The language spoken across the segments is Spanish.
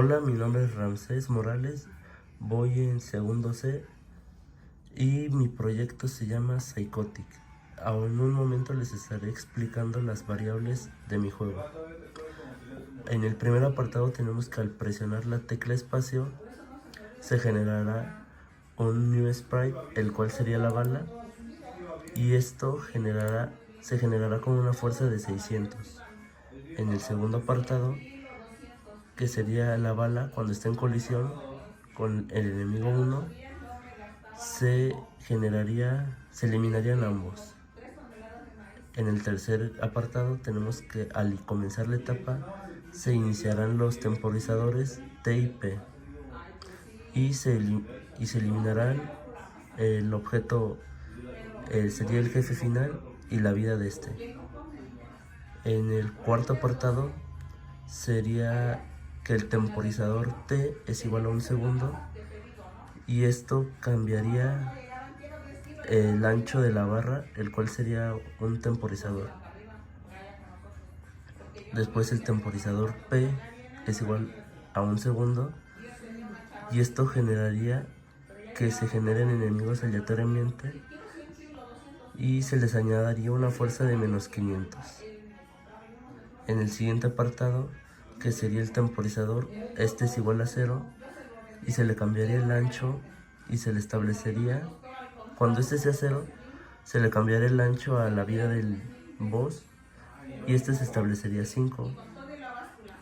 Hola, mi nombre es Ramsés Morales, voy en segundo C y mi proyecto se llama Psychotic. En un momento les estaré explicando las variables de mi juego. En el primer apartado tenemos que al presionar la tecla espacio se generará un new sprite, el cual sería la bala, y esto se generará con una fuerza de 600. En el segundo apartado, que sería la bala, cuando está en colisión con el enemigo 1, se eliminarían ambos. En el tercer apartado tenemos que al comenzar la etapa se iniciarán los temporizadores T y P y se eliminarán el objeto, sería el jefe final y la vida de este. En el cuarto apartado sería que el temporizador T es igual a un segundo y esto cambiaría el ancho de la barra, el cual sería un temporizador. Después el temporizador P es igual a un segundo y esto generaría que se generen enemigos aleatoriamente y se les añadiría una fuerza de menos 500. En el siguiente apartado, que sería el temporizador, este es igual a 0 y se le cambiaría el ancho y se le establecería, cuando este sea 0, se le cambiaría el ancho a la vida del boss y este se establecería 5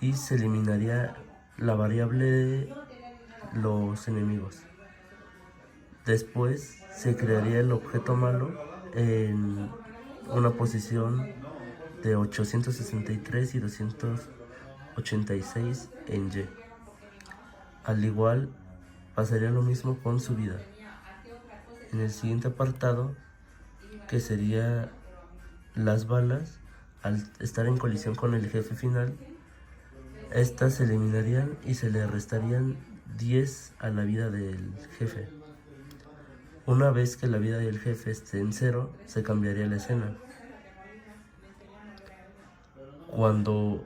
y se eliminaría la variable de los enemigos. Después se crearía el objeto malo en una posición de 863 y 286 en Y. Al igual pasaría lo mismo con su vida. En el siguiente apartado, que sería las balas, al estar en colisión con el jefe final, estas se eliminarían y se le restarían 10 a la vida del jefe. Una vez que la vida del jefe esté en 0, se cambiaría la escena. Cuando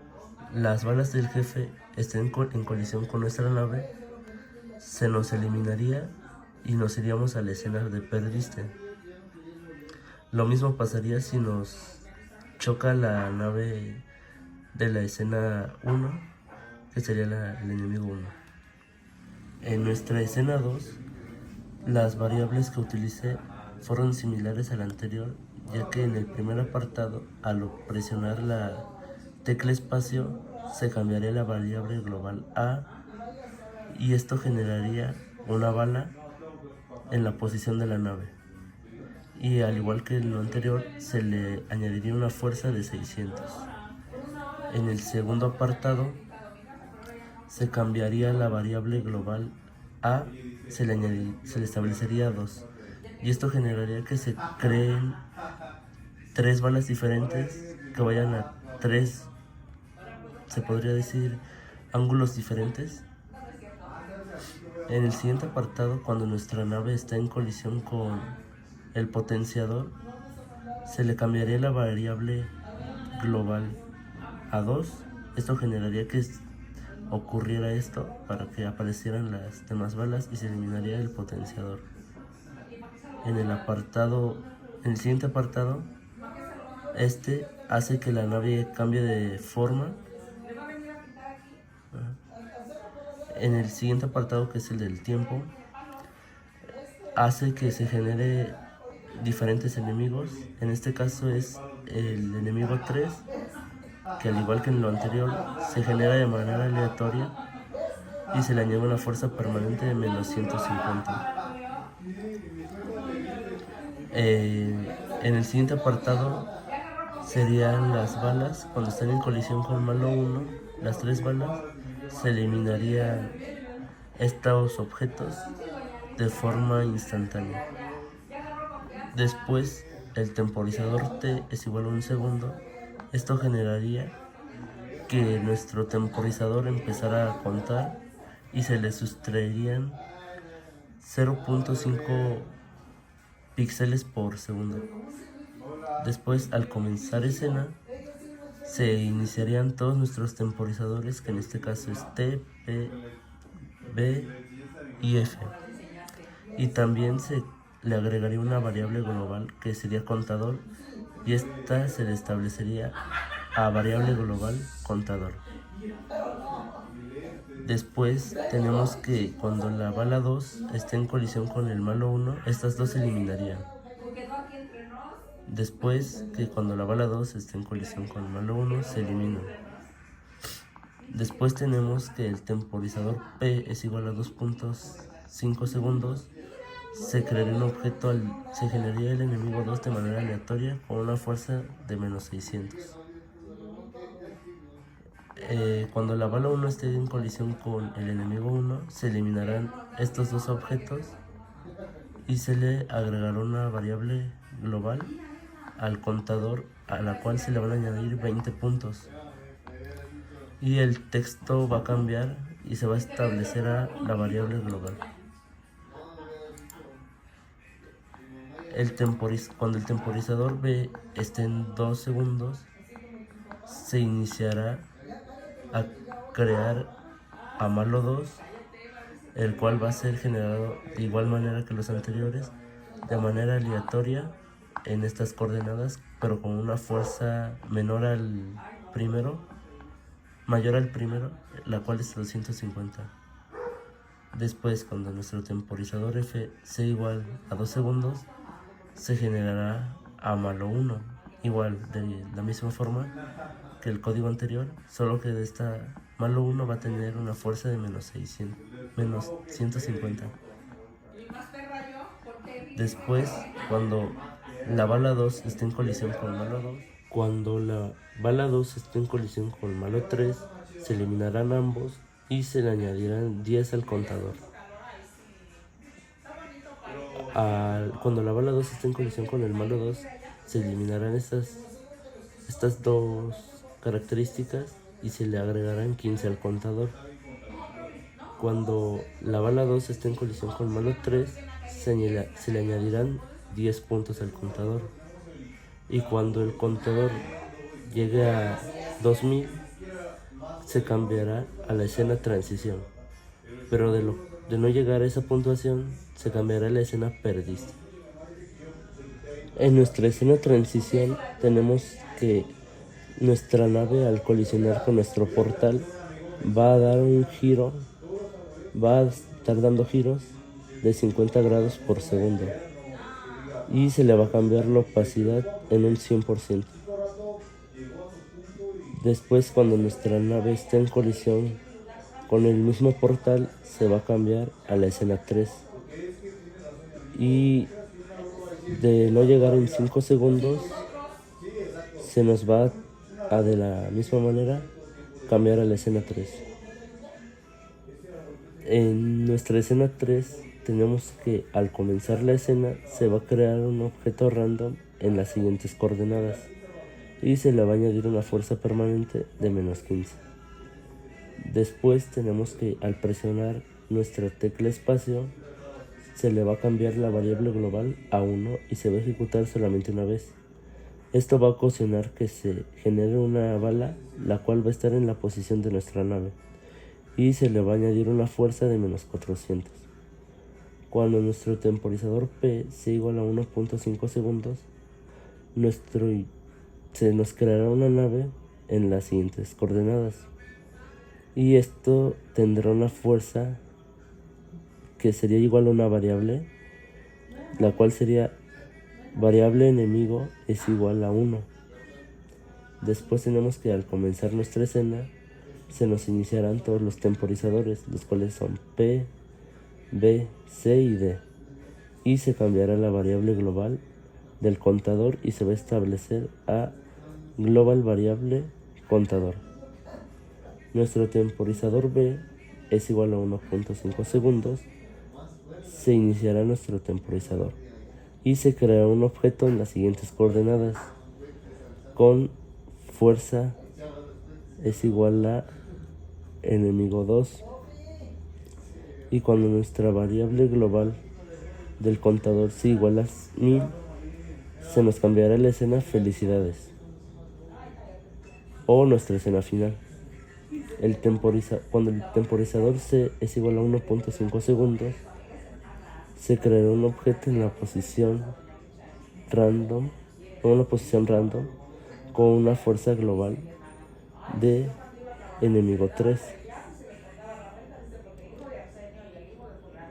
las balas del jefe estén en colisión con nuestra nave, se nos eliminaría y nos iríamos a la escena de perdiste. Lo mismo pasaría si nos choca la nave de la escena 1, que sería el enemigo 1. En nuestra escena 2, las variables que utilicé fueron similares a la anterior, ya que en el primer apartado, al presionar la tecla espacio, se cambiaría la variable global A y esto generaría una bala en la posición de la nave. Y al igual que en lo anterior, se le añadiría una fuerza de 600. En el segundo apartado, se cambiaría la variable global A, se le establecería 2. Y esto generaría que se creen 3 balas diferentes que vayan a 3, se podría decir, ángulos diferentes. En el siguiente apartado, cuando nuestra nave está en colisión con el potenciador, se le cambiaría la variable global a 2. Esto generaría que ocurriera esto para que aparecieran las demás balas y se eliminaría el potenciador. En el siguiente apartado, este hace que la nave cambie de forma. En el siguiente apartado, que es el del tiempo, hace que se genere diferentes enemigos. En este caso es el enemigo 3, que al igual que en lo anterior se genera de manera aleatoria y se le añade una fuerza permanente de menos 150. En el siguiente apartado serían las balas. Cuando están en colisión con malo 1, las 3 balas, se eliminarían estos objetos de forma instantánea. Después, el temporizador T es igual a un segundo. Esto generaría que nuestro temporizador empezara a contar y se le sustraerían 0.5 píxeles por segundo. Después, al comenzar escena, se iniciarían todos nuestros temporizadores, que en este caso es T, P, B y F. Y también se le agregaría una variable global que sería contador, y esta se le establecería a variable global contador. Después tenemos que cuando la bala 2 esté en colisión con el malo 1, estas dos se eliminarían. Después que cuando la bala 2 esté en colisión con el malo 1, se eliminan. Después tenemos que el temporizador P es igual a 2.5 segundos. Se crearía un objeto, se generaría el enemigo 2 de manera aleatoria con una fuerza de menos 600. Cuando la bala 1 esté en colisión con el enemigo 1, se eliminarán estos dos objetos y se le agregará una variable global al contador, a la cual se le van a añadir 20 puntos. Y el texto va a cambiar y se va a establecer a la variable global. Cuando el temporizador B esté en 2 segundos, se iniciará a crear a malo 2, el cual va a ser generado de igual manera que los anteriores, de manera aleatoria en estas coordenadas, pero con una fuerza mayor al primero, la cual es 250. Después, cuando nuestro temporizador F sea igual a 2 segundos, se generará a malo 1, igual de la misma forma que el código anterior, solo que de esta malo 1 va a tener una fuerza de menos 150. Después, cuando la bala 2 esté en colisión con malo 2, cuando la bala 2 esté en colisión con malo 3, se eliminarán ambos y se le añadirán 10 al contador. Cuando la bala 2 esté en colisión con el malo 2, se eliminarán estas dos características y se le agregarán 15 al contador. Cuando la bala 2 esté en colisión con el malo 3, se le añadirán 10 puntos al contador. Y cuando el contador llegue a 2000, se cambiará a la escena transición. Pero de no llegar a esa puntuación, se cambiará a la escena perdiste. En nuestra escena transición tenemos que nuestra nave, al colisionar con nuestro portal, va a dar un giro, va a estar dando giros de 50 grados por segundo y se le va a cambiar la opacidad en un 100%. Después, cuando nuestra nave esté en colisión con el mismo portal, se va a cambiar a la escena 3 y de no llegar en 5 segundos se nos va a de la misma manera cambiar a la escena 3. En nuestra escena 3 tenemos que al comenzar la escena se va a crear un objeto random en las siguientes coordenadas y se le va a añadir una fuerza permanente de menos 15. Después tenemos que al presionar nuestra tecla espacio se le va a cambiar la variable global a 1 y se va a ejecutar solamente una vez. Esto va a ocasionar que se genere una bala, la cual va a estar en la posición de nuestra nave, y se le va a añadir una fuerza de menos 400. Cuando nuestro temporizador P sea igual a 1.5 segundos, se nos creará una nave en las siguientes coordenadas, y esto tendrá una fuerza que sería igual a una variable, la cual sería variable enemigo es igual a 1. Después tenemos que al comenzar nuestra escena se nos iniciarán todos los temporizadores, los cuales son P, B, C y D, y se cambiará la variable global del contador y se va a establecer a global variable contador. Nuestro temporizador B es igual a 1.5 segundos, se iniciará nuestro temporizador y se creará un objeto en las siguientes coordenadas con fuerza es igual a enemigo 2, y cuando nuestra variable global del contador sea igual a 1000, se nos cambiará la escena felicidades. o nuestra escena final. Cuando el temporizador es igual a 1.5 segundos, se creará un objeto en la posición random, con una fuerza global de enemigo 3.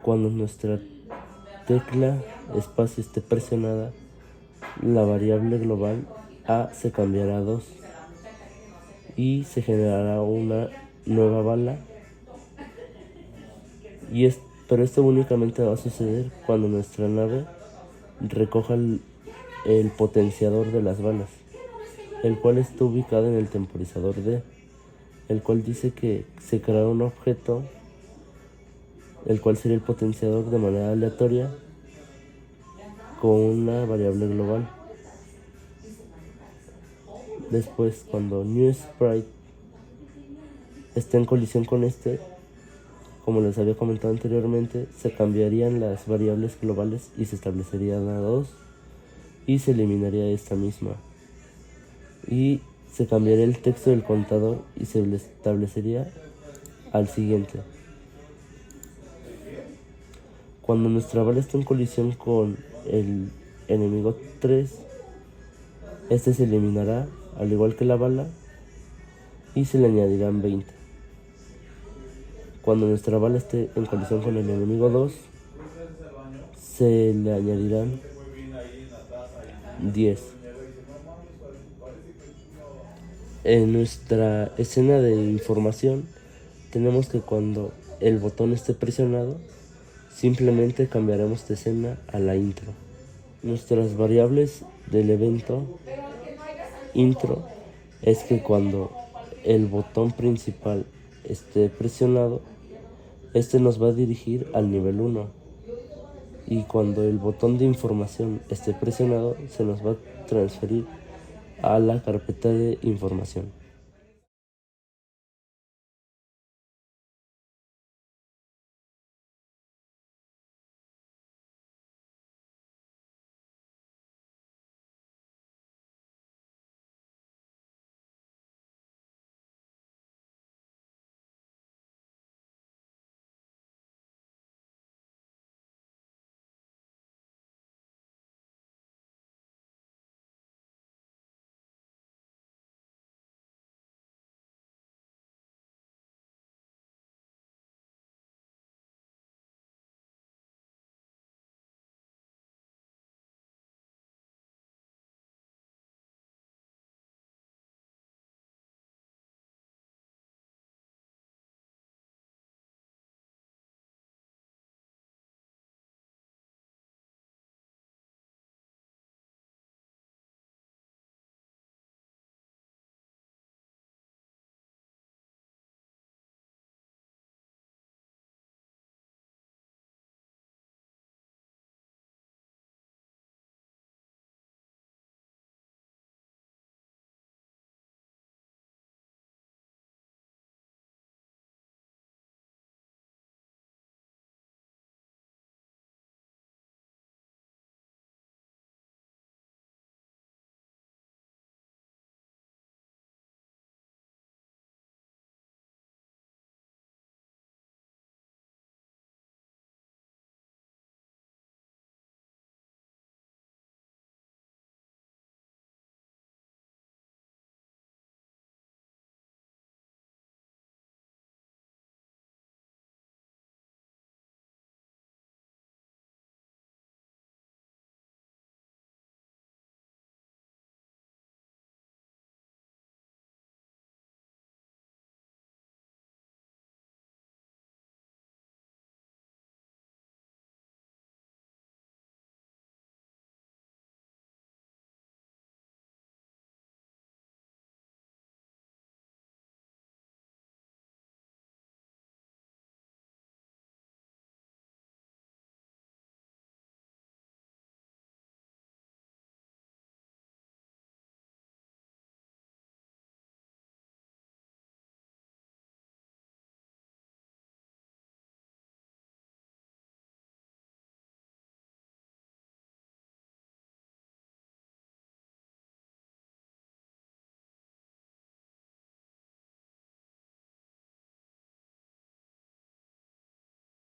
Cuando nuestra tecla espacio esté presionada, la variable global A se cambiará a 2 y se generará una nueva bala. Pero esto únicamente va a suceder cuando nuestra nave recoja el potenciador de las balas, el cual está ubicado en el temporizador D, el cual dice que se creará un objeto, el cual sería el potenciador de manera aleatoria con una variable global. Después, cuando New Sprite esté en colisión con este, como les había comentado anteriormente, se cambiarían las variables globales y se establecería la 2 y se eliminaría esta misma. Y se cambiaría el texto del contador y se le establecería al siguiente. Cuando nuestra bala está en colisión con el enemigo 3, este se eliminará al igual que la bala y se le añadirán 20. Cuando nuestra bala esté en colisión con el enemigo 2, se le añadirán 10. En nuestra escena de información tenemos que cuando el botón esté presionado, simplemente cambiaremos de escena a la intro. Nuestras variables del evento intro es que cuando el botón principal esté presionado, este nos va a dirigir al nivel 1, y cuando el botón de información esté presionado, se nos va a transferir a la carpeta de información.